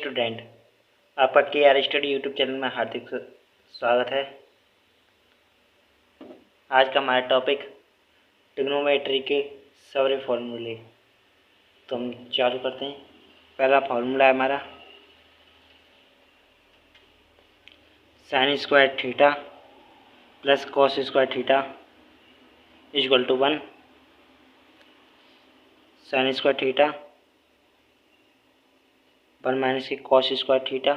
Student, आपका KR study YouTube channel में हार्दिक स्वागत है। आज का हमारा टॉपिक ट्रिग्नोमेट्री के सारे फॉर्मूले। तो हम चालू करते हैं। पहला फार्मूला है हमारा sine square theta plus cos square theta equal to 1। Sine square theta 1 minus के cos square theta,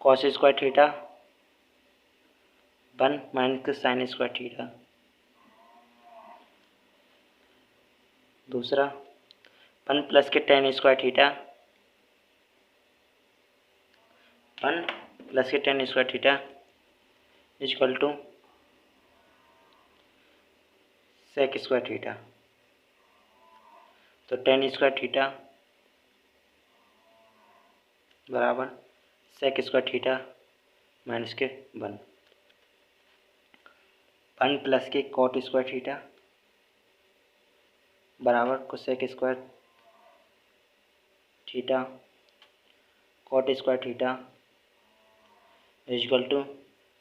cos square theta 1 minus के साइन स्क्वायर थीटा। दूसरा 1 प्लस के टेन स्क्वायर थीटा, 1 प्लस के tan square theta equal to sec square theta. तो tan square theta बराबर sec square theta minus के 1 plus के cot square theta बराबर cosec square theta cot square theta equal to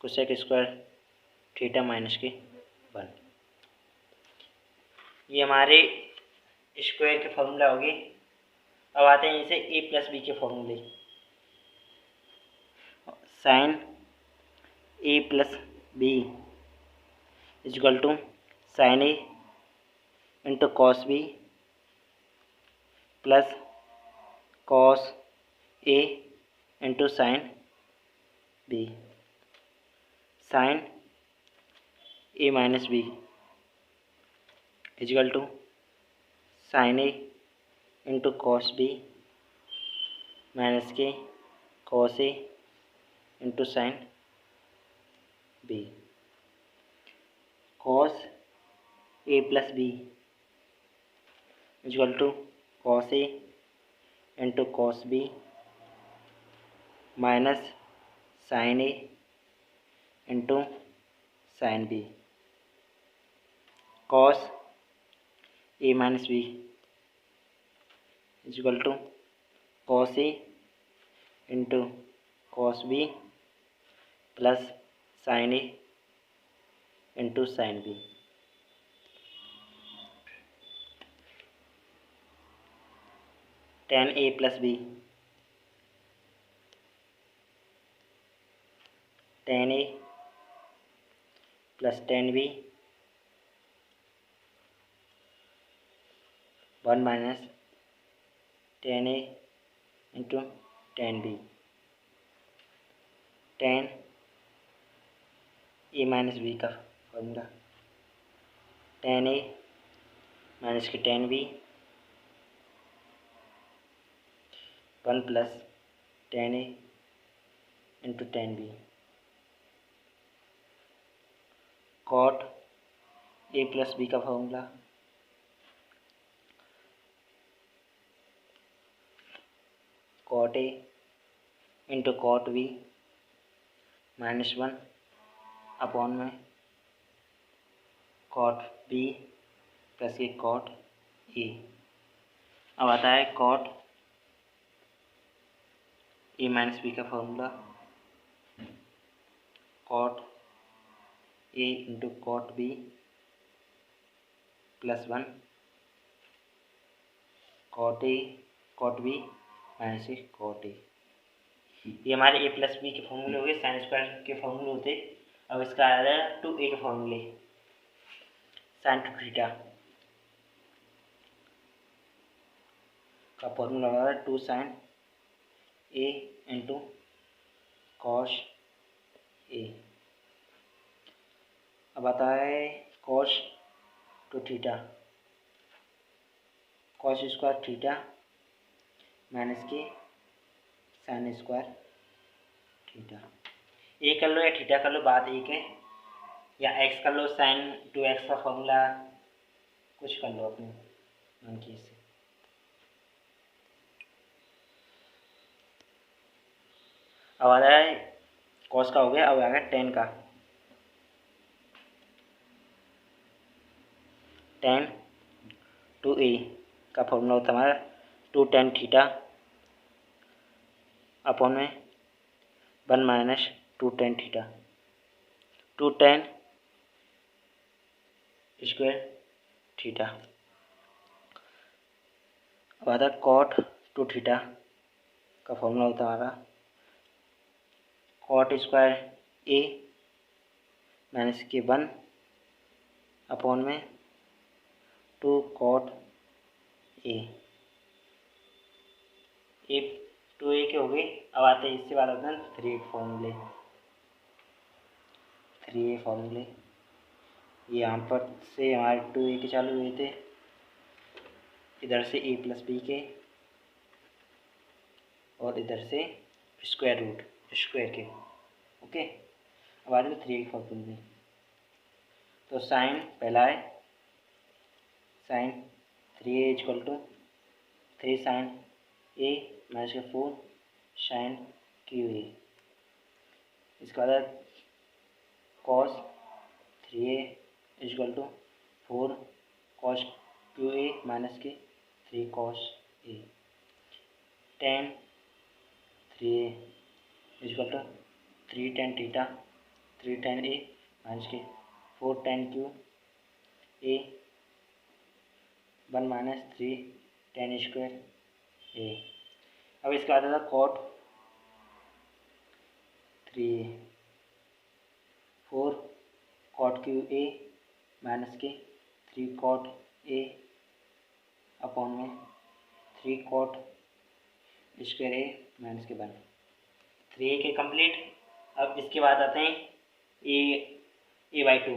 cosec square theta minus के 1। ये हमारे square के formula हो गए। अब आते हैं इसे a प्लस बी के फॉर्मूले। Sine a plus B equal to sine A into cos B plus cos A into sine B. Sine A minus B equal to sine A into cos B minus के cos A into sine B. Cos A plus B equal to cos A into cos B minus sine A into sine B. Cos A minus B equal to cos A into cos B plus sine A into sine B. Tan A plus B, tan A plus tan B 1 minus tan A into tan B. Tan A minus B का formula tan A minus के tan B 1 plus tan A into tan B. Cot A plus B का formula cot A into cot B minus 1 upon में cot B plus के cot A. अब आता है cot A minus B का formula cot A into cot B plus 1 cot A cot B minus के cot A. ये हमारे ए plus B के फॉर्मूले हो गए, साइन स्क्वायर के फॉर्मूले होते। अब इसका आ रहा है 2a के फॉर्मूले। साइन टू थीटा का फॉर्मूला हो रहा है 2 sign A into cos A. अब आता है cos two theta cos square theta minus के साइन स्क्वायर थीटा। ए कर लो या थीटा कर लो, बात एक है, या एक्स कर लो साइन 2x का फॉर्मूला, कुछ कर लो अपने मन की से। अब आ रहा है कॉस का हो गया। अब आ गया टेन का। टेन टू ए का फॉर्मूला होता है हमारा 2 tan थीटा अपॉन में 1 minus 2 tan theta, 2 tan square theta. अब आता है कॉट 2 थीटा का फॉर्मूला होता है हमारा कॉट स्क्वायर ए माइनस के 1 अपॉन में 2 कॉट ए। 2a के हो गए। अब आते हैं इससे बाद आते हैं 3a फॉर्मूले। 3a फॉर्मूले ये यहाँ पर से हमारे 2a के चालू हुए थे, इधर से a प्लस बी के और इधर से स्क्वायर रूट स्क्वायर के। ओके, अब आते हैं 3a फॉर्मूले। तो साइन पहला है sine 3a equal to 3 sine a minus के 4 साइन क्यू ए। इसका बाद cos 3a equal to 4 cos cube A minus के 3 cos a. Tan 3a equal to 3 tan theta 3 tan a minus के 4 tan cube a 1 minus 3 tan square a. अब इसका आता था cot 3a 4 cot cube ए minus के 3 cot A upon में 3 cot square ए minus के 1। 3a के कंप्लीट। अब इसके बाद आते हैं a by 2।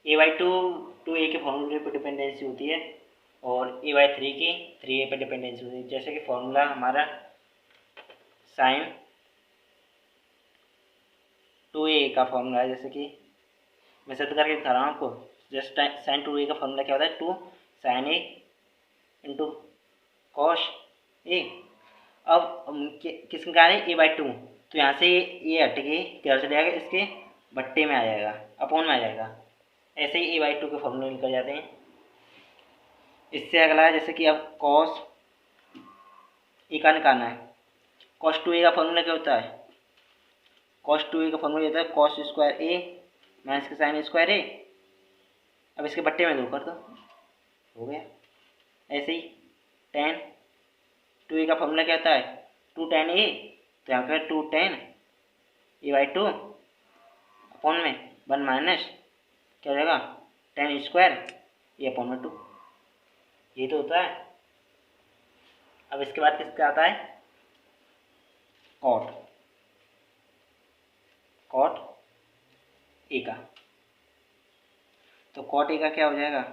a by 2 2a के फॉर्मूले पर डिपेंडेंसी होती है और a बाई 3 की 3a पर डिपेंडेंसी होती है। जैसे कि फॉर्मूला हमारा साइन 2a का फॉर्मूला है, जैसे कि मैं सेट करके दिखा रहा हूँ आपको। जस्ट साइन 2a का फॉर्मूला क्या होता है 2 sign a into cos A. अब किस निकाल है a बाई 2, तो यहाँ से ये हट के क्या चले जाएगा, इसके बट्टे में आ जाएगा, अपॉन में आ जाएगा। ऐसे ही a बाई 2 के फॉर्मूले निकल जाते हैं। इससे अगला है जैसे कि अब कॉस ए का निकालना है। कॉस 2a का फॉर्मूला क्या होता है, कॉस 2a का फॉर्मूला होता है कॉस स्क्वायर ए माइनस के साइन स्क्वायर ए। अब इसके बट्टे में 2 कर दो, हो गया। ऐसे ही टेन 2a का फॉर्मूला क्या होता है 2 tan a, तो यहाँ पर 2 tan a बाई 2 अपॉन में 1 माइनस क्या हो जाएगा tan स्क्वायर ए अपॉन में 2। ये तो होता है। अब इसके बाद किसका आता है कॉट ए का। तो कॉट ए का क्या हो जाएगा,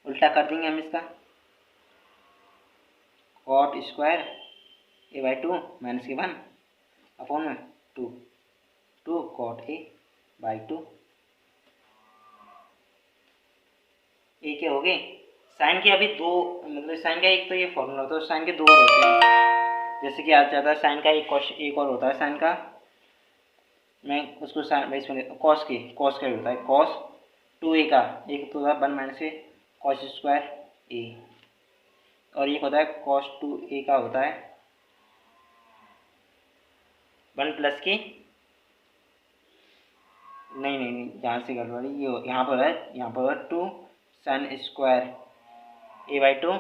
उल्टा कर देंगे हम इसका, cot square A by 2 minus के 1 अपॉन में 2 कॉट ए बाई 2। ए के हो गए। साइन के अभी 2 मतलब साइन का एक तो ये फॉर्मूला होता है, साइन के 2 और होते हैं। जैसे कि आज जाता है साइन का एक और होता है साइन का, मैं उसको साइन इसमें कॉस का होता है कॉस 2a का, एक तो होता है 1 माइनस के कॉस स्क्वायर ए, और एक होता है कॉस 2a का होता है 1 प्लस के नहीं यहाँ से गड़बड़ी, ये यहाँ पर है 2 साइन स्क्वायर ए बाई 2,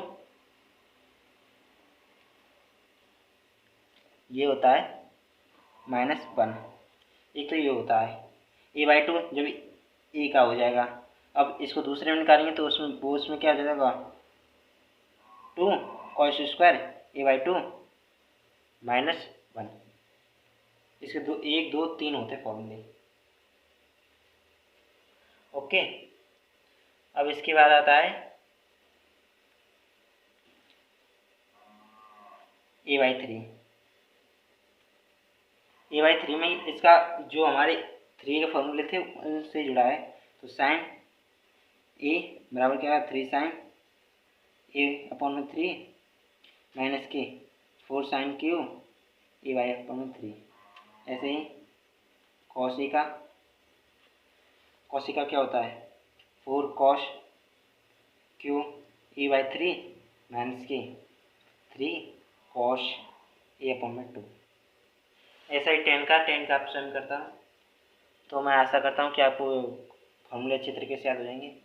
ये होता है -1। एक तो ये होता है ए बाई 2 जब ए का हो जाएगा। अब इसको दूसरे में निकालेंगे तो उसमें क्या हो जाएगा 2 कॉस स्क्वायर ए बाई 2 -1। इसके 1 2 3 होते फॉर्मूले। ओके, अब इसके बाद आता है ए बाई 3। ए बाई 3 में इसका जो हमारे 3 के फॉर्मूले थे उनसे जुड़ा है। तो साइन ए बराबर क्या है 3 साइन ए अपॉन में 3 माइनस के 4 sine cube A by upon में 3। ऐसे ही कॉस ए का क्या होता है 4 कॉस क्यू E/3 माइनस की 3 कॉस A/2। ऐसा ही टेन का ऑप्शन करता हूँ। तो मैं आशा करता हूँ कि आपको फॉर्मूले अच्छी तरीके से याद हो जाएंगे।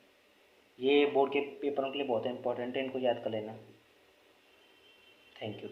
ये बोर्ड के पेपरों के लिए बहुत इंपॉर्टेंट है, इनको याद कर लेना। Thank you.